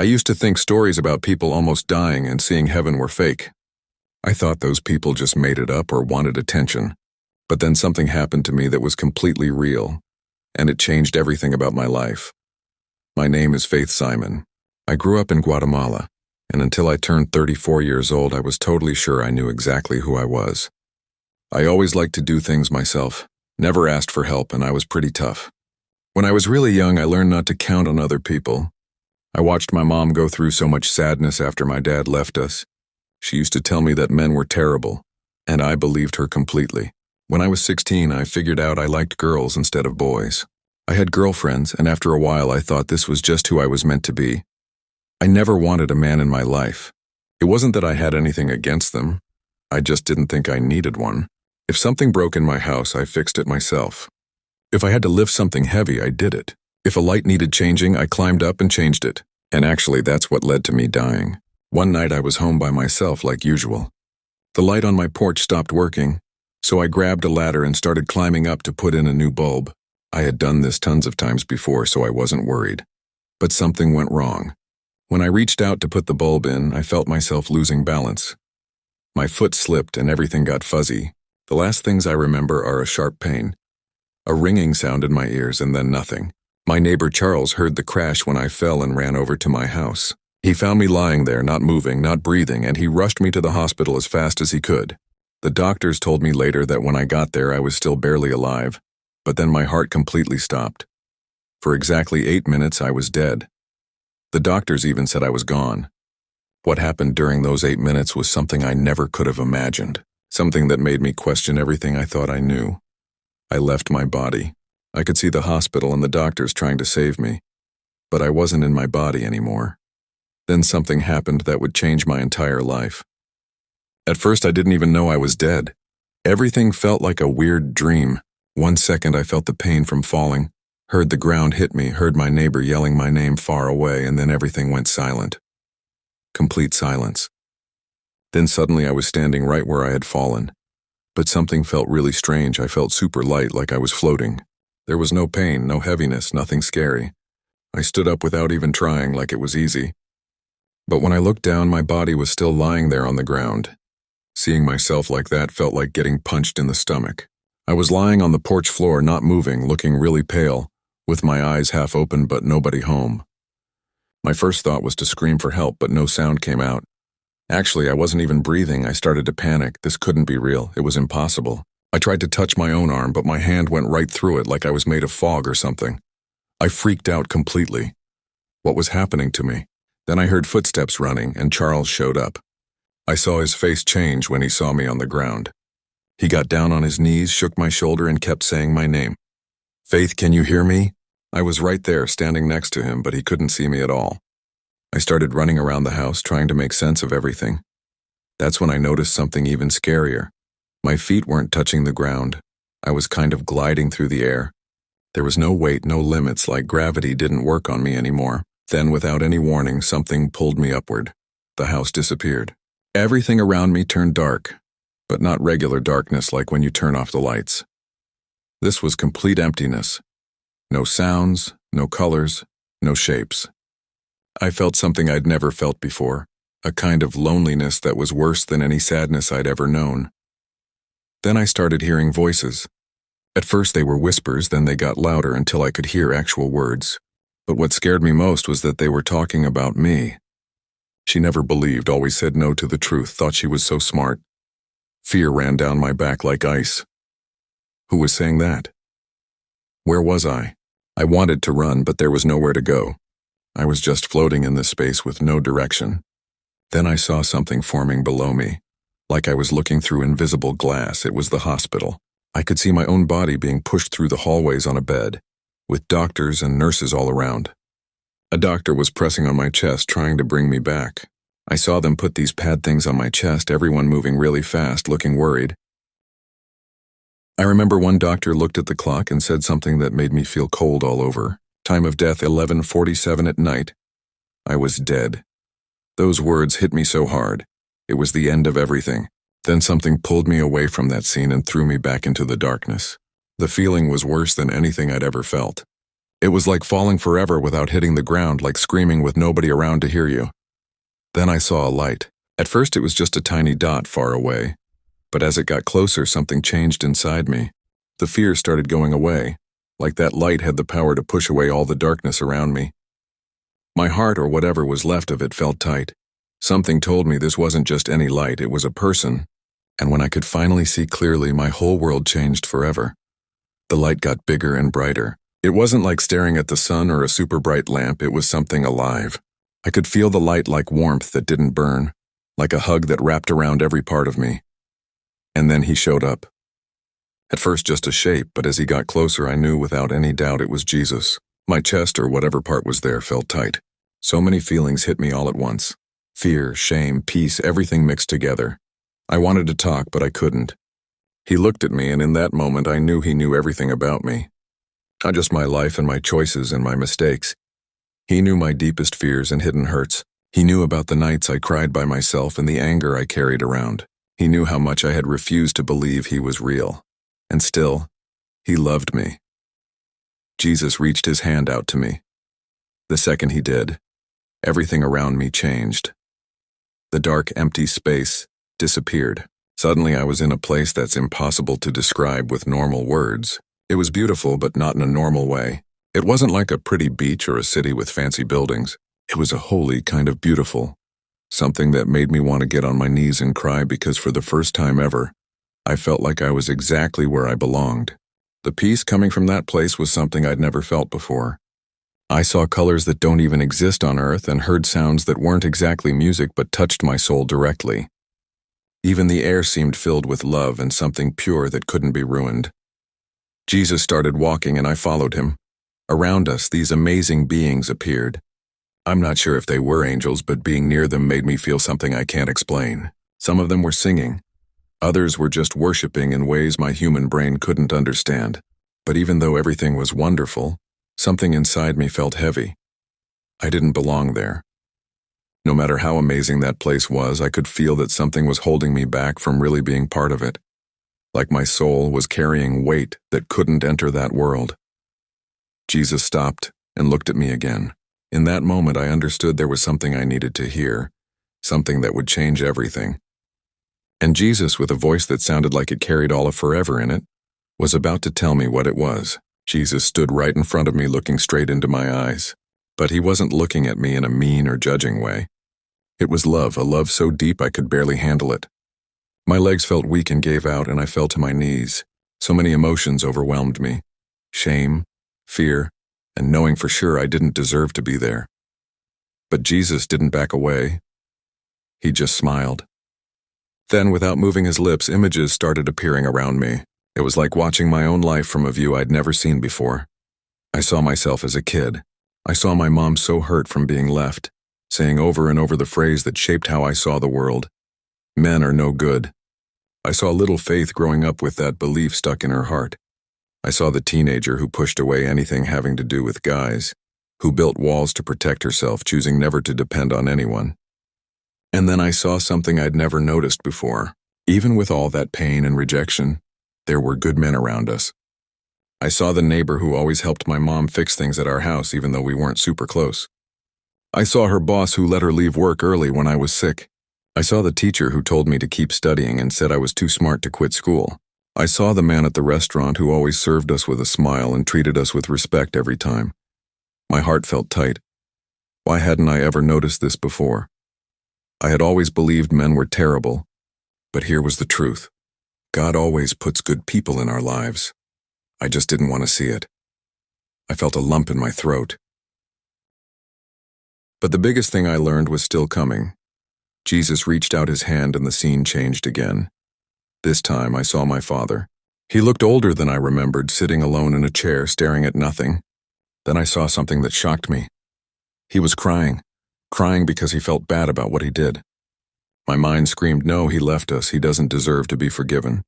I used to think stories about people almost dying and seeing heaven were fake. I thought those people just made it up or wanted attention. But then something happened to me that was completely real, and it changed everything about my life. My name is Faith Simon. I grew up in Guatemala, and until I turned 34 years old, I was totally sure I knew exactly who I was. I always liked to do things myself, never asked for help, and I was pretty tough. When I was really young, I learned not to count on other people. I watched my mom go through so much sadness after my dad left us. She used to tell me that men were terrible, and I believed her completely. When I was 16, I figured out I liked girls instead of boys. I had girlfriends, and after a while I thought this was just who I was meant to be. I never wanted a man in my life. It wasn't that I had anything against them. I just didn't think I needed one. If something broke in my house, I fixed it myself. If I had to lift something heavy, I did it. If a light needed changing, I climbed up and changed it. And actually, that's what led to me dying. One night I was home by myself like usual. The light on my porch stopped working, so I grabbed a ladder and started climbing up to put in a new bulb. I had done this tons of times before, so I wasn't worried. But something went wrong. When I reached out to put the bulb in, I felt myself losing balance. My foot slipped and everything got fuzzy. The last things I remember are a sharp pain, a ringing sound in my ears, and then nothing. My neighbor Charles heard the crash when I fell and ran over to my house. He found me lying there, not moving, not breathing, and he rushed me to the hospital as fast as he could. The doctors told me later that when I got there I was still barely alive, but then my heart completely stopped. For exactly 8 minutes I was dead. The doctors even said I was gone. What happened during those 8 minutes was something I never could have imagined, something that made me question everything I thought I knew. I left my body. I could see the hospital and the doctors trying to save me, but I wasn't in my body anymore. Then something happened that would change my entire life. At first I didn't even know I was dead. Everything felt like a weird dream. 1 second I felt the pain from falling, heard the ground hit me, heard my neighbor yelling my name far away, and then everything went silent. Complete silence. Then suddenly I was standing right where I had fallen. But something felt really strange. I felt super light, like I was floating. There was no pain, no heaviness, nothing scary. I stood up without even trying, like it was easy. But when I looked down, my body was still lying there on the ground. Seeing myself like that felt like getting punched in the stomach. I was lying on the porch floor, not moving, looking really pale, with my eyes half open but nobody home. My first thought was to scream for help, but no sound came out. Actually, I wasn't even breathing. I started to panic. This couldn't be real. It was impossible. I tried to touch my own arm, but my hand went right through it like I was made of fog or something. I freaked out completely. What was happening to me? Then I heard footsteps running, and Charles showed up. I saw his face change when he saw me on the ground. He got down on his knees, shook my shoulder, and kept saying my name. "Faith, can you hear me?" I was right there, standing next to him, but he couldn't see me at all. I started running around the house, trying to make sense of everything. That's when I noticed something even scarier. My feet weren't touching the ground. I was kind of gliding through the air. There was no weight, no limits, like gravity didn't work on me anymore. Then, without any warning, something pulled me upward. The house disappeared. Everything around me turned dark, but not regular darkness like when you turn off the lights. This was complete emptiness. No sounds, no colors, no shapes. I felt something I'd never felt before, a kind of loneliness that was worse than any sadness I'd ever known. Then I started hearing voices. At first they were whispers, then they got louder until I could hear actual words. But what scared me most was that they were talking about me. She never believed, always said no to the truth, thought she was so smart. Fear ran down my back like ice. Who was saying that? Where was I? I wanted to run, but there was nowhere to go. I was just floating in this space with no direction. Then I saw something forming below me. Like I was looking through invisible glass. It was the hospital. I could see my own body being pushed through the hallways on a bed, with doctors and nurses all around. A doctor was pressing on my chest, trying to bring me back. I saw them put these pad things on my chest, everyone moving really fast, looking worried. I remember one doctor looked at the clock and said something that made me feel cold all over. Time of death 11:47 at night. I was dead. Those words hit me so hard. It was the end of everything. Then something pulled me away from that scene and threw me back into the darkness. The feeling was worse than anything I'd ever felt. It was like falling forever without hitting the ground, like screaming with nobody around to hear you. Then I saw a light. At first it was just a tiny dot far away, but as it got closer, something changed inside me. The fear started going away, like that light had the power to push away all the darkness around me. My heart, or whatever was left of it, felt tight. Something told me this wasn't just any light, it was a person. And when I could finally see clearly, my whole world changed forever. The light got bigger and brighter. It wasn't like staring at the sun or a super bright lamp, it was something alive. I could feel the light like warmth that didn't burn, like a hug that wrapped around every part of me. And then he showed up. At first just a shape, but as he got closer I knew without any doubt it was Jesus. My chest, or whatever part was there, felt tight. So many feelings hit me all at once. Fear, shame, peace, everything mixed together. I wanted to talk, but I couldn't. He looked at me, and in that moment I knew he knew everything about me. Not just my life and my choices and my mistakes. He knew my deepest fears and hidden hurts. He knew about the nights I cried by myself and the anger I carried around. He knew how much I had refused to believe he was real. And still, he loved me. Jesus reached his hand out to me. The second he did, everything around me changed. The dark, empty space disappeared. Suddenly I was in a place that's impossible to describe with normal words. It was beautiful, but not in a normal way. It wasn't like a pretty beach or a city with fancy buildings. It was a holy kind of beautiful. Something that made me want to get on my knees and cry, because for the first time ever, I felt like I was exactly where I belonged. The peace coming from that place was something I'd never felt before. I saw colors that don't even exist on Earth and heard sounds that weren't exactly music but touched my soul directly. Even the air seemed filled with love and something pure that couldn't be ruined. Jesus started walking and I followed him. Around us, these amazing beings appeared. I'm not sure if they were angels, but being near them made me feel something I can't explain. Some of them were singing. Others were just worshiping in ways my human brain couldn't understand. But even though everything was wonderful, something inside me felt heavy. I didn't belong there. No matter how amazing that place was, I could feel that something was holding me back from really being part of it. Like my soul was carrying weight that couldn't enter that world. Jesus stopped and looked at me again. In that moment, I understood there was something I needed to hear, something that would change everything. And Jesus, with a voice that sounded like it carried all of forever in it, was about to tell me what it was. Jesus stood right in front of me, looking straight into my eyes. But he wasn't looking at me in a mean or judging way. It was love, a love so deep I could barely handle it. My legs felt weak and gave out, and I fell to my knees. So many emotions overwhelmed me. Shame, fear, and knowing for sure I didn't deserve to be there. But Jesus didn't back away. He just smiled. Then, without moving his lips, images started appearing around me. It was like watching my own life from a view I'd never seen before. I saw myself as a kid. I saw my mom so hurt from being left, saying over and over the phrase that shaped how I saw the world. Men are no good. I saw little Faith growing up with that belief stuck in her heart. I saw the teenager who pushed away anything having to do with guys, who built walls to protect herself, choosing never to depend on anyone. And then I saw something I'd never noticed before. Even with all that pain and rejection, there were good men around us. I saw the neighbor who always helped my mom fix things at our house even though we weren't super close. I saw her boss who let her leave work early when I was sick. I saw the teacher who told me to keep studying and said I was too smart to quit school. I saw the man at the restaurant who always served us with a smile and treated us with respect every time. My heart felt tight. Why hadn't I ever noticed this before? I had always believed men were terrible, but here was the truth. God always puts good people in our lives. I just didn't want to see it. I felt a lump in my throat. But the biggest thing I learned was still coming. Jesus reached out his hand and the scene changed again. This time I saw my father. He looked older than I remembered, sitting alone in a chair staring at nothing. Then I saw something that shocked me. He was crying because he felt bad about what he did. My mind screamed, no, he left us, he doesn't deserve to be forgiven.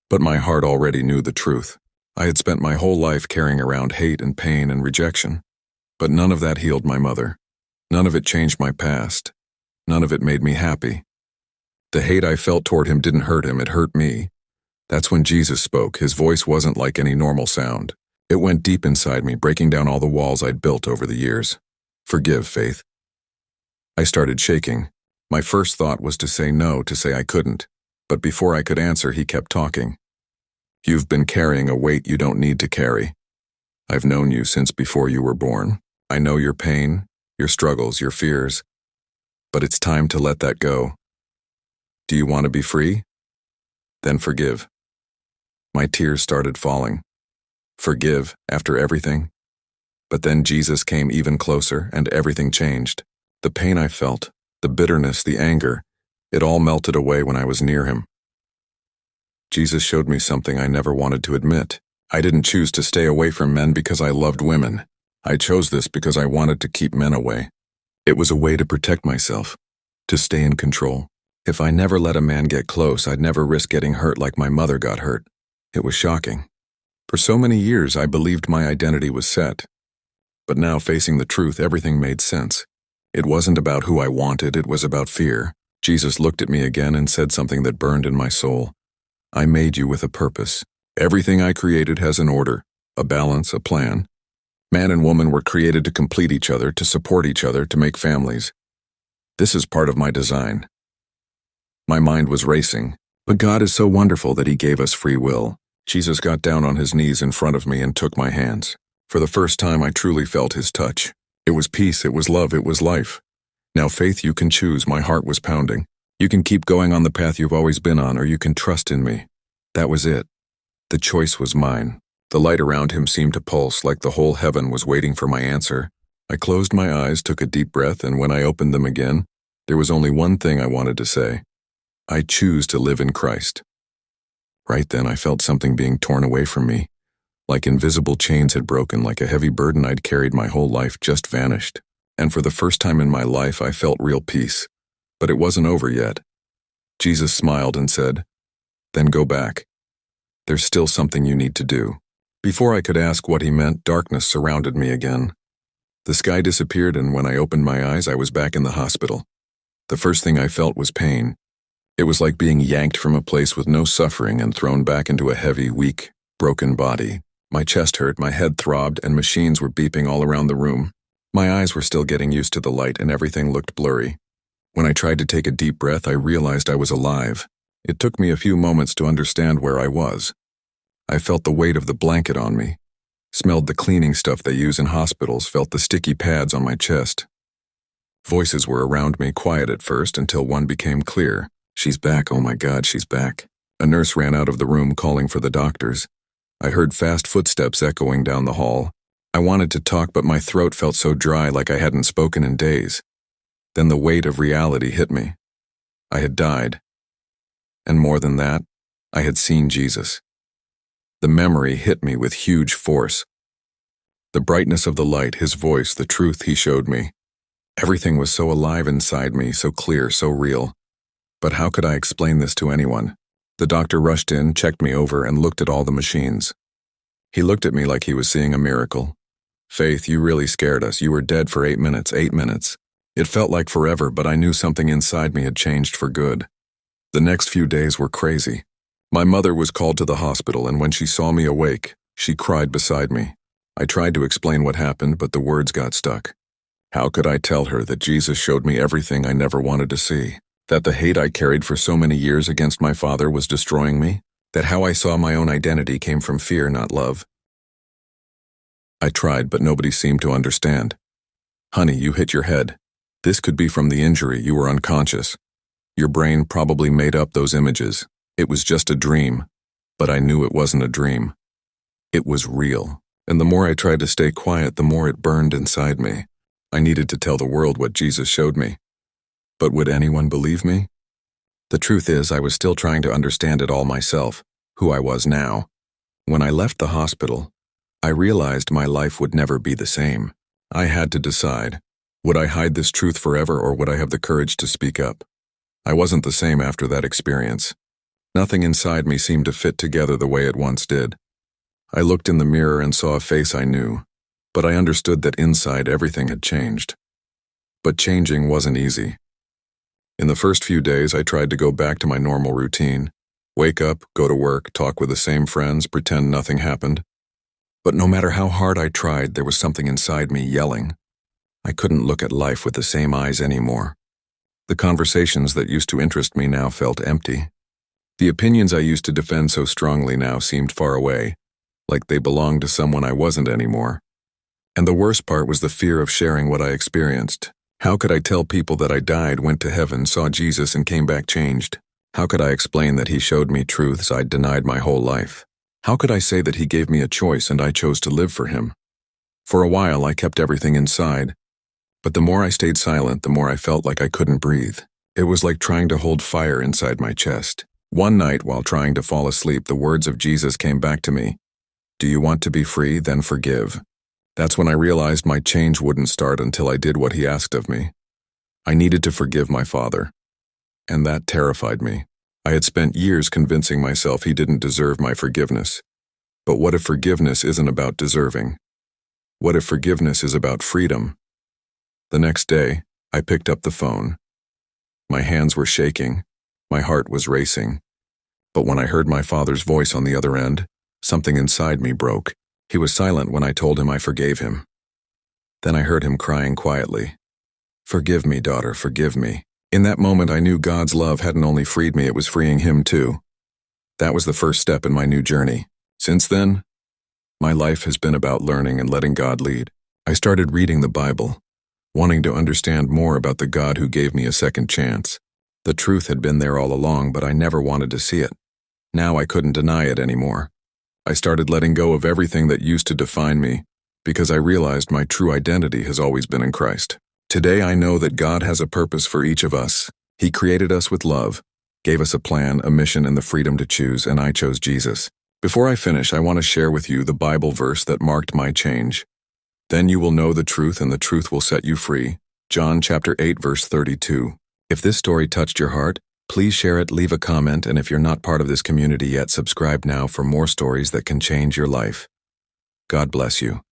But my heart already knew the truth. I had spent my whole life carrying around hate and pain and rejection. But none of that healed my mother. None of it changed my past. None of it made me happy. The hate I felt toward him didn't hurt him, it hurt me. That's when Jesus spoke. His voice wasn't like any normal sound. It went deep inside me, breaking down all the walls I'd built over the years. Forgive, Faith. I started shaking. My first thought was to say no, to say I couldn't. But before I could answer, he kept talking. You've been carrying a weight you don't need to carry. I've known you since before you were born. I know your pain, your struggles, your fears. But it's time to let that go. Do you want to be free? Then forgive. My tears started falling. Forgive after everything? But then Jesus came even closer and everything changed. The pain I felt, the bitterness, the anger, it all melted away when I was near him. Jesus showed me something I never wanted to admit. I didn't choose to stay away from men because I loved women. I chose this because I wanted to keep men away. It was a way to protect myself, to stay in control. If I never let a man get close, I'd never risk getting hurt like my mother got hurt. It was shocking. For so many years, I believed my identity was set. But now, facing the truth, everything made sense. It wasn't about who I wanted, it was about fear. Jesus looked at me again and said something that burned in my soul. I made you with a purpose. Everything I created has an order, a balance, a plan. Man and woman were created to complete each other, to support each other, to make families. This is part of my design. My mind was racing, but God is so wonderful that He gave us free will. Jesus got down on His knees in front of me and took my hands. For the first time, I truly felt His touch. It was peace, it was love, it was life. Now, Faith, you can choose. My heart was pounding. You can keep going on the path you've always been on, or you can trust in me. That was it. The choice was mine. The light around him seemed to pulse like the whole heaven was waiting for my answer. I closed my eyes, took a deep breath, and when I opened them again, there was only one thing I wanted to say. I choose to live in Christ. Right then, I felt something being torn away from me. Like invisible chains had broken, like a heavy burden I'd carried my whole life just vanished. And for the first time in my life, I felt real peace. But it wasn't over yet. Jesus smiled and said, "Then go back. There's still something you need to do." Before I could ask what he meant, darkness surrounded me again. The sky disappeared, and when I opened my eyes, I was back in the hospital. The first thing I felt was pain. It was like being yanked from a place with no suffering and thrown back into a heavy, weak, broken body. My chest hurt, my head throbbed, and machines were beeping all around the room. My eyes were still getting used to the light, and everything looked blurry. When I tried to take a deep breath, I realized I was alive. It took me a few moments to understand where I was. I felt the weight of the blanket on me, smelled the cleaning stuff they use in hospitals, felt the sticky pads on my chest. Voices were around me, quiet at first, until one became clear. "She's back, oh my God, she's back." A nurse ran out of the room calling for the doctors. I heard fast footsteps echoing down the hall. I wanted to talk, but my throat felt so dry, like I hadn't spoken in days. Then the weight of reality hit me. I had died. And more than that, I had seen Jesus. The memory hit me with huge force. The brightness of the light, his voice, the truth he showed me. Everything was so alive inside me, so clear, so real. But how could I explain this to anyone? The doctor rushed in, checked me over, and looked at all the machines. He looked at me like he was seeing a miracle. "Faith, you really scared us. You were dead for 8 minutes, 8 minutes. It felt like forever, but I knew something inside me had changed for good." The next few days were crazy. My mother was called to the hospital, and when she saw me awake, she cried beside me. I tried to explain what happened, but the words got stuck. How could I tell her that Jesus showed me everything I never wanted to see? That the hate I carried for so many years against my father was destroying me? That how I saw my own identity came from fear, not love? I tried, but nobody seemed to understand. "Honey, you hit your head. This could be from the injury. You were unconscious. Your brain probably made up those images. It was just a dream." But I knew it wasn't a dream. It was real. And the more I tried to stay quiet, the more it burned inside me. I needed to tell the world what Jesus showed me. But would anyone believe me? The truth is, I was still trying to understand it all myself, who I was now. When I left the hospital, I realized my life would never be the same. I had to decide. Would I hide this truth forever, or would I have the courage to speak up? I wasn't the same after that experience. Nothing inside me seemed to fit together the way it once did. I looked in the mirror and saw a face I knew, but I understood that inside everything had changed. But changing wasn't easy. In the first few days, I tried to go back to my normal routine. Wake up, go to work, talk with the same friends, pretend nothing happened. But no matter how hard I tried, there was something inside me yelling. I couldn't look at life with the same eyes anymore. The conversations that used to interest me now felt empty. The opinions I used to defend so strongly now seemed far away, like they belonged to someone I wasn't anymore. And the worst part was the fear of sharing what I experienced. How could I tell people that I died, went to heaven, saw Jesus, and came back changed? How could I explain that he showed me truths I'd denied my whole life? How could I say that he gave me a choice and I chose to live for him? For a while, I kept everything inside. But the more I stayed silent, the more I felt like I couldn't breathe. It was like trying to hold fire inside my chest. One night, while trying to fall asleep, the words of Jesus came back to me. Do you want to be free? Then forgive. That's when I realized my change wouldn't start until I did what he asked of me. I needed to forgive my father. And that terrified me. I had spent years convincing myself he didn't deserve my forgiveness. But what if forgiveness isn't about deserving? What if forgiveness is about freedom? The next day, I picked up the phone. My hands were shaking. My heart was racing. But when I heard my father's voice on the other end, something inside me broke. He was silent when I told him I forgave him. Then I heard him crying quietly. Forgive me, daughter, forgive me. In that moment, I knew God's love hadn't only freed me, it was freeing him too. That was the first step in my new journey. Since then, my life has been about learning and letting God lead. I started reading the Bible, wanting to understand more about the God who gave me a second chance. The truth had been there all along, but I never wanted to see it. Now I couldn't deny it anymore. I started letting go of everything that used to define me, because I realized my true identity has always been in Christ. Today I know that God has a purpose for each of us. He created us with love, gave us a plan, a mission, and the freedom to choose, and I chose Jesus. Before I finish, I want to share with you the Bible verse that marked my change. Then you will know the truth, and the truth will set you free. John chapter 8, verse 32. If this story touched your heart, please share it, leave a comment, and if you're not part of this community yet, subscribe now for more stories that can change your life. God bless you.